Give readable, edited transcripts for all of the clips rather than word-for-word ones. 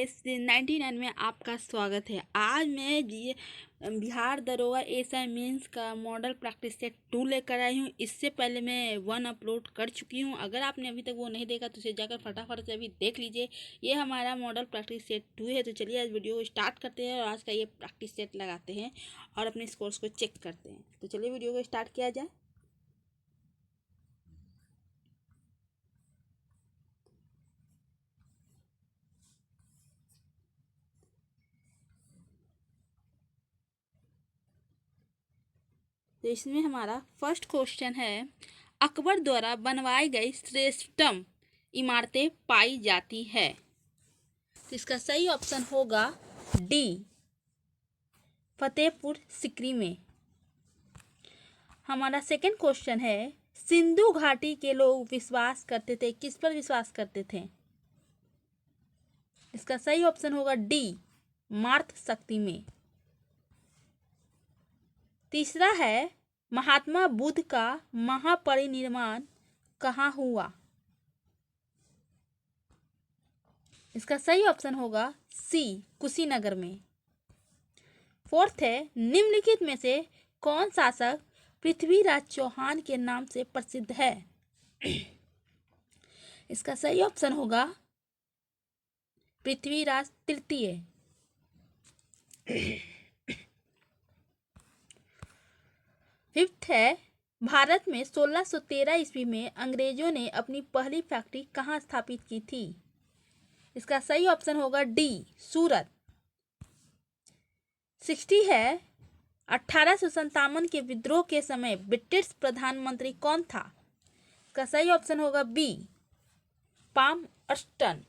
S 99 में आपका स्वागत है। आज मैं बिहार दरोगा एसआई मेंस का मॉडल प्रैक्टिस सेट 2 लेकर आई हूँ। इससे पहले मैं 1 अपलोड कर चुकी हूँ। अगर आपने अभी तक वो नहीं देखा तो उसे जाकर फटाफट से अभी देख लीजिए। ये हमारा मॉडल प्रैक्टिस सेट 2 है। तो चलिए आज वीडियो को स्टार्ट करते हैं और आज का ये प्रैक्टिस सेट लगाते हैं और अपने स्कोर्स को चेक करते हैं। तो चलिए वीडियो को स्टार्ट किया जाए। तो इसमें हमारा फर्स्ट क्वेश्चन है, अकबर द्वारा बनवाई गई श्रेष्ठतम इमारतें पाई जाती है। तो इसका सही ऑप्शन होगा डी, फतेहपुर सिकरी में। हमारा सेकंड क्वेश्चन है, सिंधु घाटी के लोग विश्वास करते थे, किस पर विश्वास करते थे? इसका सही ऑप्शन होगा डी, मार्त शक्ति में। तीसरा है, महात्मा बुद्ध का महापरिनिर्वाण कहाँ हुआ? इसका सही ऑप्शन होगा सी, कुशीनगर में। फोर्थ है, निम्नलिखित में से कौन शासक पृथ्वीराज चौहान के नाम से प्रसिद्ध है? इसका सही ऑप्शन होगा पृथ्वीराज तृतीय। फिफ्थ है, भारत में 1613 ईस्वी में अंग्रेजों ने अपनी पहली फैक्ट्री कहाँ स्थापित की थी? इसका सही ऑप्शन होगा डी, सूरत। 60 है, 1857 के विद्रोह के समय ब्रिटिश प्रधानमंत्री कौन था? इसका सही ऑप्शन होगा बी, पाम अस्टन।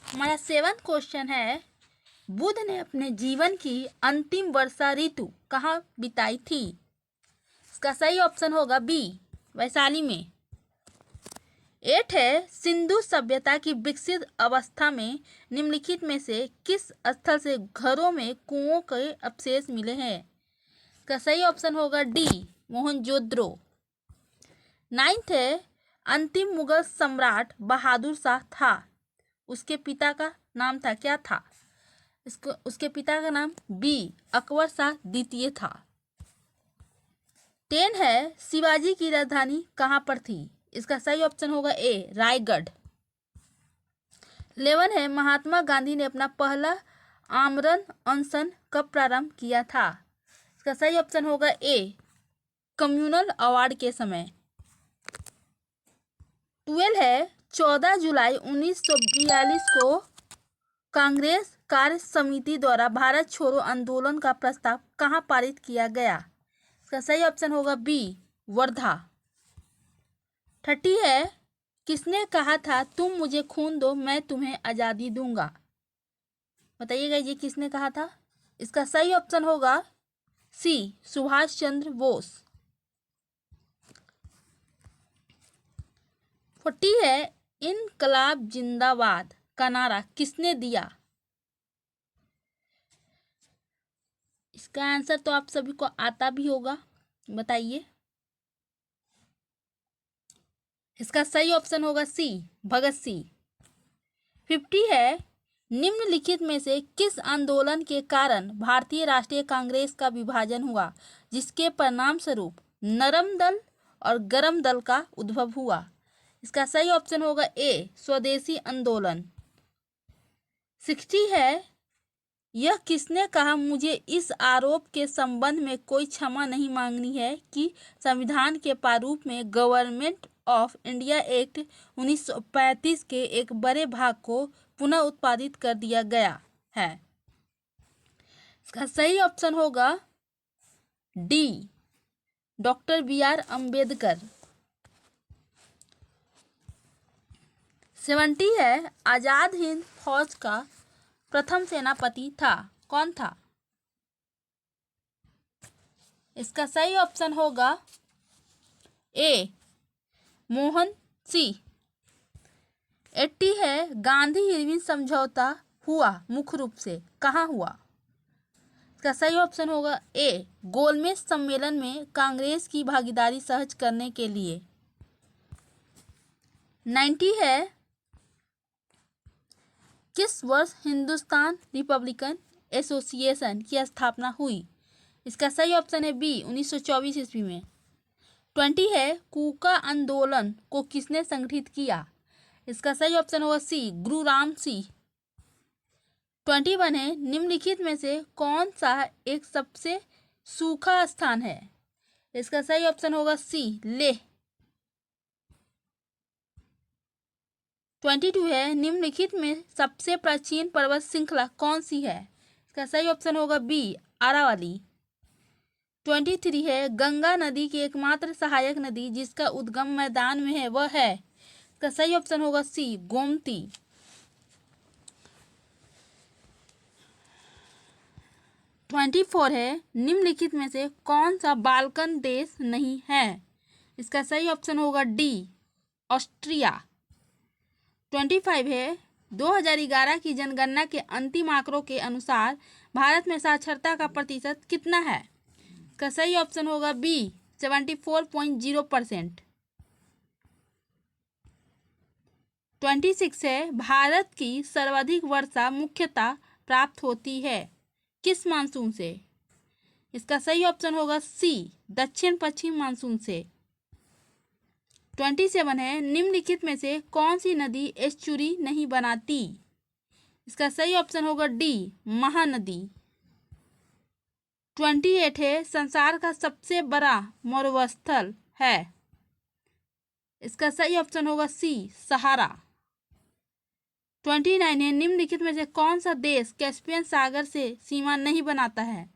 हमारा 7वां क्वेश्चन है, बुद्ध ने अपने जीवन की अंतिम वर्षा ऋतु कहाँ बिताई थी? इसका सही ऑप्शन होगा बी, वैशाली में। 8 है, सिंधु सभ्यता की विकसित अवस्था में निम्नलिखित में से किस स्थल से घरों में कुओं के अवशेष मिले हैं? इसका सही ऑप्शन होगा डी, मोहनजोदड़ो। 9th है, अंतिम मुगल सम्राट बहादुर शाह था, उसके पिता का नाम था, क्या था? उसके पिता का नाम बी, अकबर शाह द्वितीय था। 10 है, शिवाजी की राजधानी कहाँ पर थी? इसका सही ऑप्शन होगा ए, रायगढ़। 11 है, महात्मा गांधी ने अपना पहला आमरण अनशन कब प्रारंभ किया था? इसका सही ऑप्शन होगा ए, कम्युनल अवार्ड के समय। 12 है, 14 जुलाई 1942 को कांग्रेस कार्य समिति द्वारा भारत छोड़ो आंदोलन का प्रस्ताव कहाँ पारित किया गया? इसका सही ऑप्शन होगा बी, वर्धा। 30 है, किसने कहा था तुम मुझे खून दो मैं तुम्हें आज़ादी दूंगा? बताइएगा ये किसने कहा था? इसका सही ऑप्शन होगा सी, सुभाष चंद्र बोस। 40 है, इनकलाब जिंदाबाद का नारा किसने दिया? इसका आंसर तो आप सभी को आता भी होगा, बताइए। इसका सही ऑप्शन होगा सी, भगत सिंह। 50 है, निम्नलिखित में से किस आंदोलन के कारण भारतीय राष्ट्रीय कांग्रेस का विभाजन हुआ, जिसके परिणाम स्वरूप नरम दल और गरम दल का उद्भव हुआ? इसका सही ऑप्शन होगा ए, स्वदेशी आंदोलन। 60 है, यह किसने कहा मुझे इस आरोप के संबंध में कोई क्षमा नहीं मांगनी है कि संविधान के प्रारूप में गवर्नमेंट ऑफ इंडिया एक्ट 1935 के एक बड़े भाग को पुनः उत्पादित कर दिया गया है? इसका सही ऑप्शन होगा डी, डॉक्टर बी.आर. अम्बेडकर। 70 है, आजाद हिंद फौज का प्रथम सेनापति था, कौन था? इसका सही ऑप्शन होगा ए, मोहन सिंह। 80 है, गांधी इरविन समझौता हुआ मुख्य रूप से कहाँ हुआ? इसका सही ऑप्शन होगा ए, गोलमेज सम्मेलन में कांग्रेस की भागीदारी सहज करने के लिए। 90 है, किस वर्ष हिंदुस्तान रिपब्लिकन एसोसिएशन की स्थापना हुई? इसका सही ऑप्शन है बी, 1924 ईस्वी में। 20 है, कूका आंदोलन को किसने संगठित किया? इसका सही ऑप्शन होगा सी, गुरु राम सिंह। 21 है, निम्नलिखित में से कौन सा एक सबसे सूखा स्थान है? इसका सही ऑप्शन होगा सी, लेह। 22 है, निम्नलिखित में सबसे प्राचीन पर्वत श्रृंखला कौन सी है? इसका सही ऑप्शन होगा बी, अरावली। 23 है, गंगा नदी की एकमात्र सहायक नदी जिसका उद्गम मैदान में है वह है? इसका सही ऑप्शन होगा सी, गोमती। 24 है, निम्नलिखित में से कौन सा बाल्कन देश नहीं है? इसका सही ऑप्शन होगा डी, ऑस्ट्रिया। 25 है, 2011 की जनगणना के अंतिम आंकड़ों के अनुसार भारत में साक्षरता का प्रतिशत कितना है? इसका सही ऑप्शन होगा बी, 74.0%। 26 है, भारत की सर्वाधिक वर्षा मुख्यतः प्राप्त होती है किस मानसून से? इसका सही ऑप्शन होगा सी, दक्षिण पश्चिम मानसून से। 27 है, निम्नलिखित में से कौन सी नदी एस्चुरी नहीं बनाती? इसका सही ऑप्शन होगा डी, महानदी। 28 है, संसार का सबसे बड़ा मरुस्थल है? इसका सही ऑप्शन होगा सी, सहारा। 29 है, निम्नलिखित में से कौन सा देश कैस्पियन सागर से सीमा नहीं बनाता है?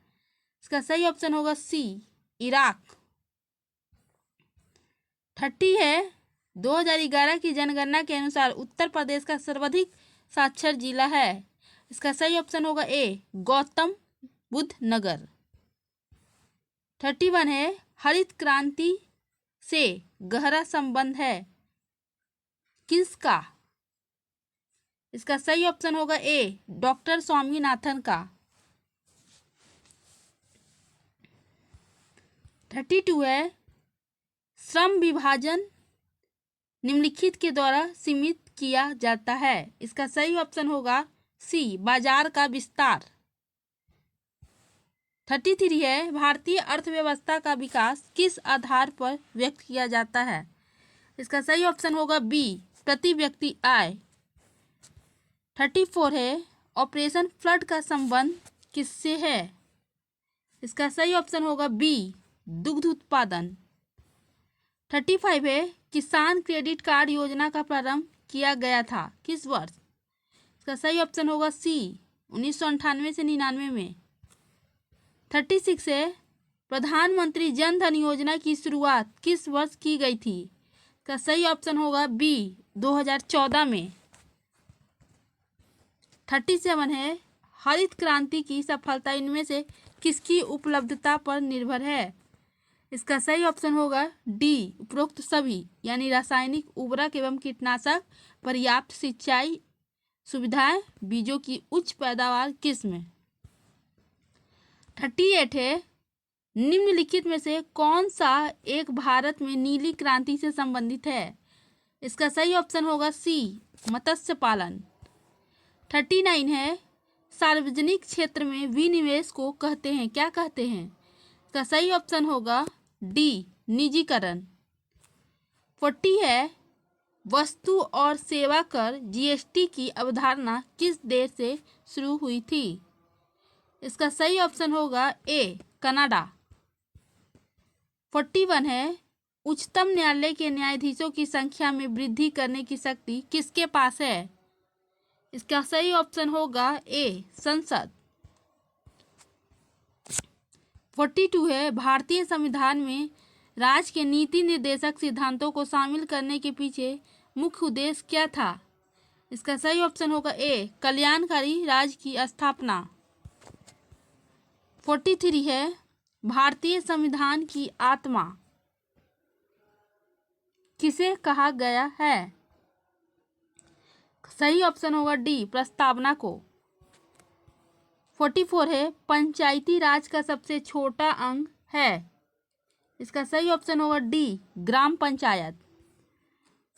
इसका सही ऑप्शन होगा सी, इराक। 30 है, 2011 की जनगणना के अनुसार उत्तर प्रदेश का सर्वाधिक साक्षर जिला है? इसका सही ऑप्शन होगा ए, गौतम बुद्ध नगर। 31 है, हरित क्रांति से गहरा संबंध है किसका? इसका सही ऑप्शन होगा ए, डॉक्टर स्वामीनाथन का। 32 है, श्रम विभाजन निम्नलिखित के द्वारा सीमित किया जाता है? इसका सही ऑप्शन होगा सी, बाजार का विस्तार। 33 है, भारतीय अर्थव्यवस्था का विकास किस आधार पर व्यक्त किया जाता है? इसका सही ऑप्शन होगा बी, प्रति व्यक्ति आय। 34 है, ऑपरेशन फ्लड का संबंध किससे है? इसका सही ऑप्शन होगा बी, दुग्ध उत्पादन। 35 है, किसान क्रेडिट कार्ड योजना का प्रारंभ किया गया था किस वर्ष? इसका सही ऑप्शन होगा सी, 1998 से 99 में। 36 है, प्रधानमंत्री जन धन योजना की शुरुआत किस वर्ष की गई थी? इसका सही ऑप्शन होगा बी, 2014 में। 37 है, हरित क्रांति की सफलता इनमें से किसकी उपलब्धता पर निर्भर है? इसका सही ऑप्शन होगा डी, उपरोक्त सभी, यानी रासायनिक उर्वरक एवं कीटनाशक, पर्याप्त सिंचाई सुविधाएं, बीजों की उच्च पैदावार किसमें? 38 है, निम्नलिखित में से कौन सा एक भारत में नीली क्रांति से संबंधित है? इसका सही ऑप्शन होगा सी, मत्स्य पालन। 39 है, सार्वजनिक क्षेत्र में विनिवेश को कहते हैं, क्या कहते हैं? इसका सही ऑप्शन होगा डी, निजीकरण। 40 है, वस्तु और सेवा कर जीएसटी की अवधारणा किस देश से शुरू हुई थी? इसका सही ऑप्शन होगा ए, कनाडा। 41 है, उच्चतम न्यायालय के न्यायाधीशों की संख्या में वृद्धि करने की शक्ति किसके पास है? इसका सही ऑप्शन होगा ए, संसद। 42 है, भारतीय संविधान में राज्य के नीति निर्देशक सिद्धांतों को शामिल करने के पीछे मुख्य उद्देश्य क्या था? इसका सही ऑप्शन होगा ए, कल्याणकारी राज्य की स्थापना। 43 है, भारतीय संविधान की आत्मा किसे कहा गया है? सही ऑप्शन होगा डी, प्रस्तावना को। 44 है पंचायती राज का सबसे छोटा अंग है। इसका सही ऑप्शन होगा डी, ग्राम पंचायत।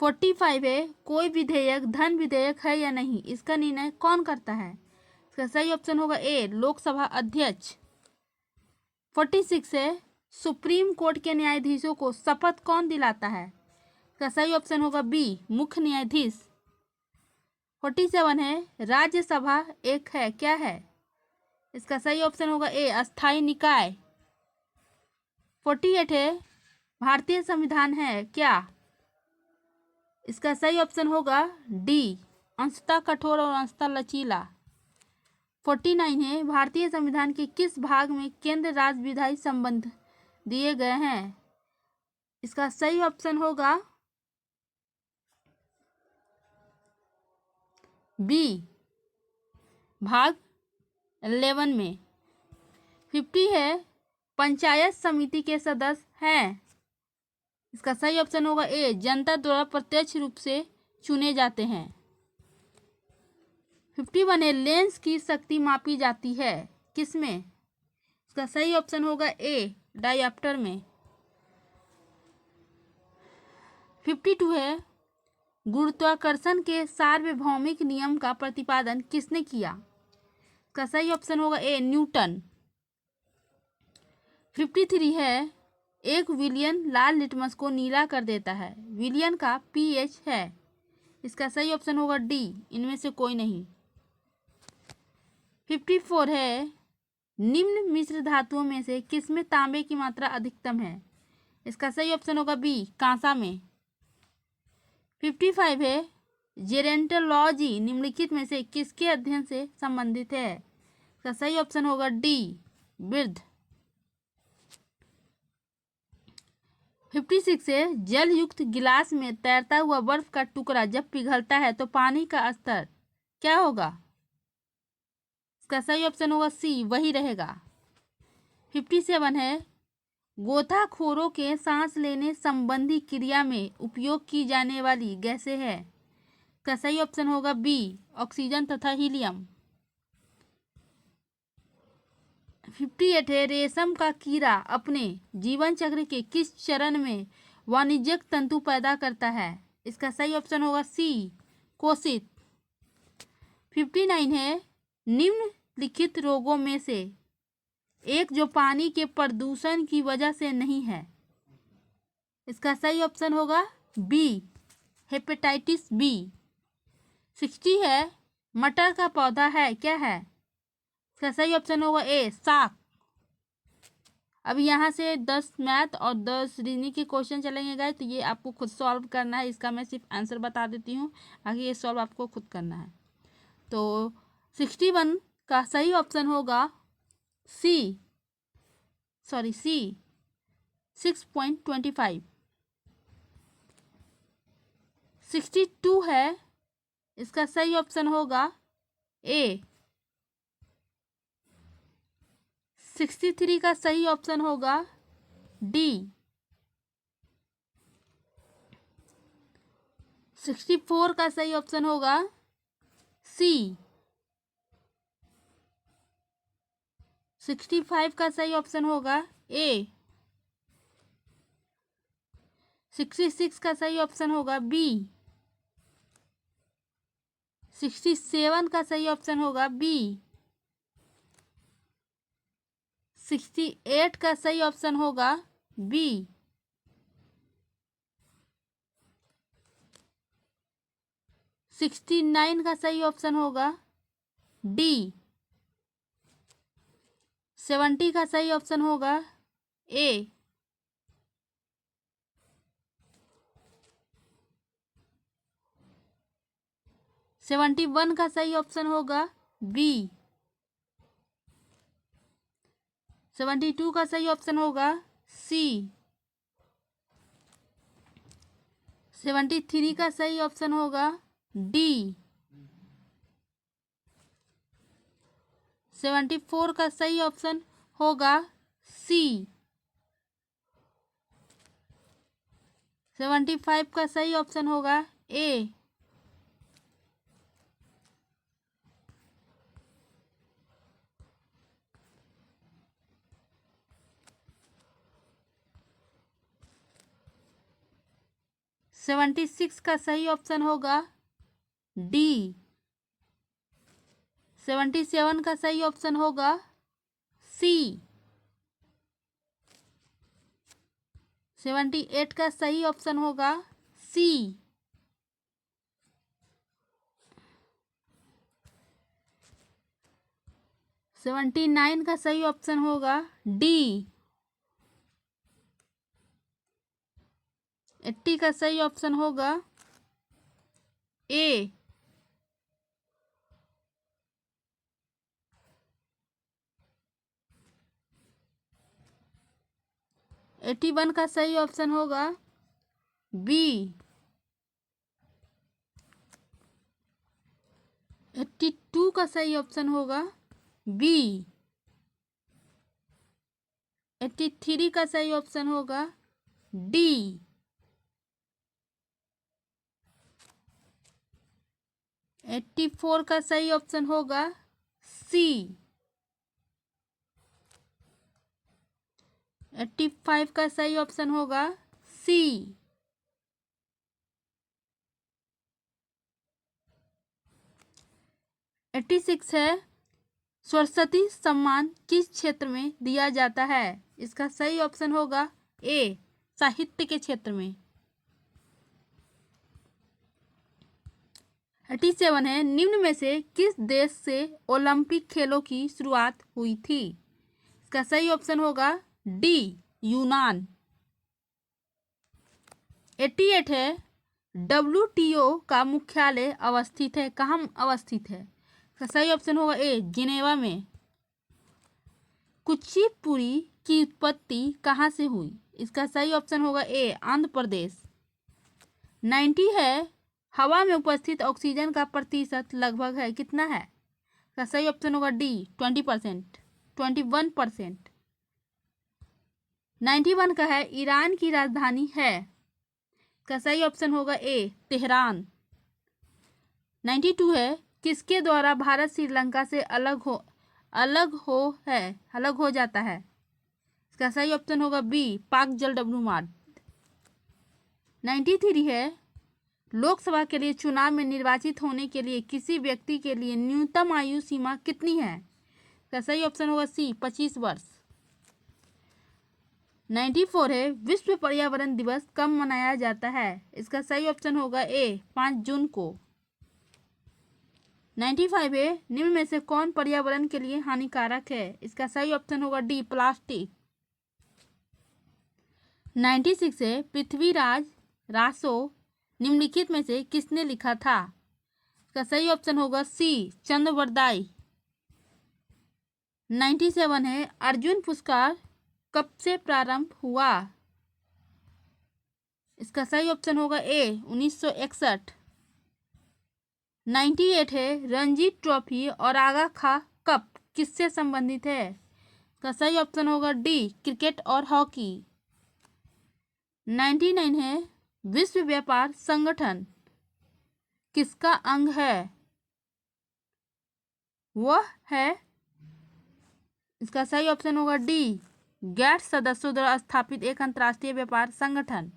45 है कोई विधेयक धन विधेयक है या नहीं, इसका निर्णय कौन करता है। इसका सही ऑप्शन होगा ए, लोकसभा अध्यक्ष। 46 है सुप्रीम कोर्ट के न्यायाधीशों को शपथ कौन दिलाता है। इसका सही ऑप्शन होगा बी, मुख्य न्यायाधीश। 47 है राज्यसभा एक है, क्या है। इसका सही ऑप्शन होगा ए, अस्थायी निकाय। 48 है भारतीय संविधान है क्या। इसका सही ऑप्शन होगा डी, अंशतः कठोर और अंशतः लचीला। 49 है भारतीय संविधान के किस भाग में केंद्र राज्य विधायी संबंध दिए गए हैं। इसका सही ऑप्शन होगा बी, भाग 11 में। 50 है पंचायत समिति के सदस्य हैं। इसका सही ऑप्शन होगा ए, जनता द्वारा प्रत्यक्ष रूप से चुने जाते हैं। 51 है लेंस की शक्ति मापी जाती है किसमें। इसका सही ऑप्शन होगा ए, डायप्टर में। 52 है गुरुत्वाकर्षण के सार्वभौमिक नियम का प्रतिपादन किसने किया। इसका सही ऑप्शन होगा ए, न्यूटन। 53 है एक विलियन लाल लिटमस को नीला कर देता है, विलियन का पीएच है। इसका सही ऑप्शन होगा डी, इनमें से कोई नहीं। 54 है निम्न मिश्र धातुओं में से किसमें तांबे की मात्रा अधिकतम है। इसका सही ऑप्शन होगा बी, कांसा में। 55 है जेरेंटोलॉजी निम्नलिखित में से किसके अध्ययन से संबंधित है। इसका सही ऑप्शन होगा डी, वृद्ध। 56 है जल युक्त गिलास में तैरता हुआ बर्फ का टुकड़ा जब पिघलता है तो पानी का स्तर क्या होगा। इसका सही ऑप्शन होगा सी, वही रहेगा। 57 है गोताखोरों के सांस लेने संबंधी क्रिया में उपयोग की जाने वाली गैसें है। इसका सही ऑप्शन होगा बी, ऑक्सीजन तथा हीलियम। 58 है रेशम का कीड़ा अपने जीवन चक्र के किस चरण में वाणिज्यिक तंतु पैदा करता है। इसका सही ऑप्शन होगा सी, कोशित। 59 है निम्नलिखित रोगों में से एक जो पानी के प्रदूषण की वजह से नहीं है। इसका सही ऑप्शन होगा बी, हेपेटाइटिस बी। 60 है मटर का पौधा है, क्या है। इसका सही ऑप्शन होगा ए, साग। अब यहाँ से 10 मैथ और 10 रीजनिंग के क्वेश्चन चलेंगे गाइस, तो ये आपको खुद सॉल्व करना है। इसका मैं सिर्फ आंसर बता देती हूँ, बाकी ये सॉल्व आपको खुद करना है। तो 61 का सही ऑप्शन होगा सी, 6.25। 62 है इसका सही ऑप्शन होगा ए। 63 का सही ऑप्शन होगा डी। 64 का सही ऑप्शन होगा सी। 65 का सही ऑप्शन होगा ए। 66 का सही ऑप्शन होगा बी। 67 का सही ऑप्शन होगा बी। 68 का सही ऑप्शन होगा बी। 69 का सही ऑप्शन होगा डी। 70 का सही ऑप्शन होगा ए। 71 का सही ऑप्शन होगा बी। 72 का सही ऑप्शन होगा सी। 73 का सही ऑप्शन होगा डी। 74 का सही ऑप्शन होगा सी। 75 का सही ऑप्शन होगा ए। 76 का सही ऑप्शन होगा डी। 77 का सही ऑप्शन होगा सी। 78 का सही ऑप्शन होगा सी। 79 का सही ऑप्शन होगा डी। 80 का सही ऑप्शन होगा ए। 81 का सही ऑप्शन होगा बी। 82 का सही ऑप्शन होगा बी। 83 का सही ऑप्शन होगा डी। 84 का सही ऑप्शन होगा सी। 85 का सही ऑप्शन होगा सी। 86 है, सरस्वती सम्मान किस क्षेत्र में दिया जाता है? इसका सही ऑप्शन होगा ए, साहित्य के क्षेत्र में। 87 है, निम्न में से किस देश से ओलंपिक खेलों की शुरुआत हुई थी? इसका सही ऑप्शन होगा डी, यूनान। 88 है, WTO का मुख्यालय अवस्थित है, कहाँ अवस्थित है? इसका सही ऑप्शन होगा ए, जिनेवा में। कुचिपुड़ी की उत्पत्ति कहाँ से हुई? इसका सही ऑप्शन होगा ए, आंध्र प्रदेश। 90 है, हवा में उपस्थित ऑक्सीजन का प्रतिशत लगभग है, कितना है? इसका सही ऑप्शन होगा डी, 20%, 21%। 91 का है, ईरान की राजधानी है। इसका सही ऑप्शन होगा ए, तेहरान। 92 है, किसके द्वारा भारत श्रीलंका से अलग हो जाता है? इसका सही ऑप्शन होगा बी, पाक जलडब्लूमार्ग। 93 है, लोकसभा के लिए चुनाव में निर्वाचित होने के लिए किसी व्यक्ति के लिए न्यूनतम आयु सीमा कितनी है? इसका सही ऑप्शन होगा सी, 25 वर्ष। 94 है, विश्व पर्यावरण दिवस कब मनाया जाता है? इसका सही ऑप्शन होगा ए, 5 जून को। 95 है, निम्न में से कौन पर्यावरण के लिए हानिकारक है? इसका सही ऑप्शन होगा डी, प्लास्टिक। 96 है, पृथ्वीराज रासो निम्नलिखित में से किसने लिखा था? इसका सही ऑप्शन होगा सी, चंद्रवरदाई। 97 है, अर्जुन पुरस्कार कब से प्रारंभ हुआ? इसका सही ऑप्शन होगा ए, 1961। 98 है, रणजी ट्रॉफी और आगा खा कप किससे संबंधित है? इसका सही ऑप्शन होगा डी, क्रिकेट और हॉकी। 99 है, विश्व व्यापार संगठन किसका अंग है? वह है, इसका सही ऑप्शन होगा डी, गैर सदस्यों द्वारा स्थापित एक अंतर्राष्ट्रीय व्यापार संगठन।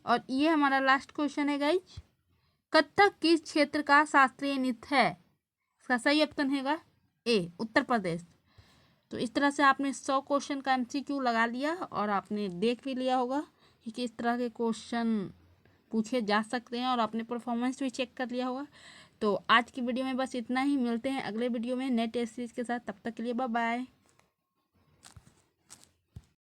और ये हमारा लास्ट क्वेश्चन है गाइज, कथक किस क्षेत्र का शास्त्रीय नृत्य है? इसका सही ऑप्शन होगा ए, उत्तर प्रदेश। तो इस तरह से आपने 100 क्वेश्चन का MCQ लगा लिया और आपने देख भी लिया होगा कि किस तरह के क्वेश्चन पूछे जा सकते हैं और आपने परफॉर्मेंस भी चेक कर लिया होगा। तो आज की वीडियो में बस इतना ही, मिलते हैं अगले वीडियो में नए टेस्ट सीरीज के साथ। तब तक के लिए बाय बाय।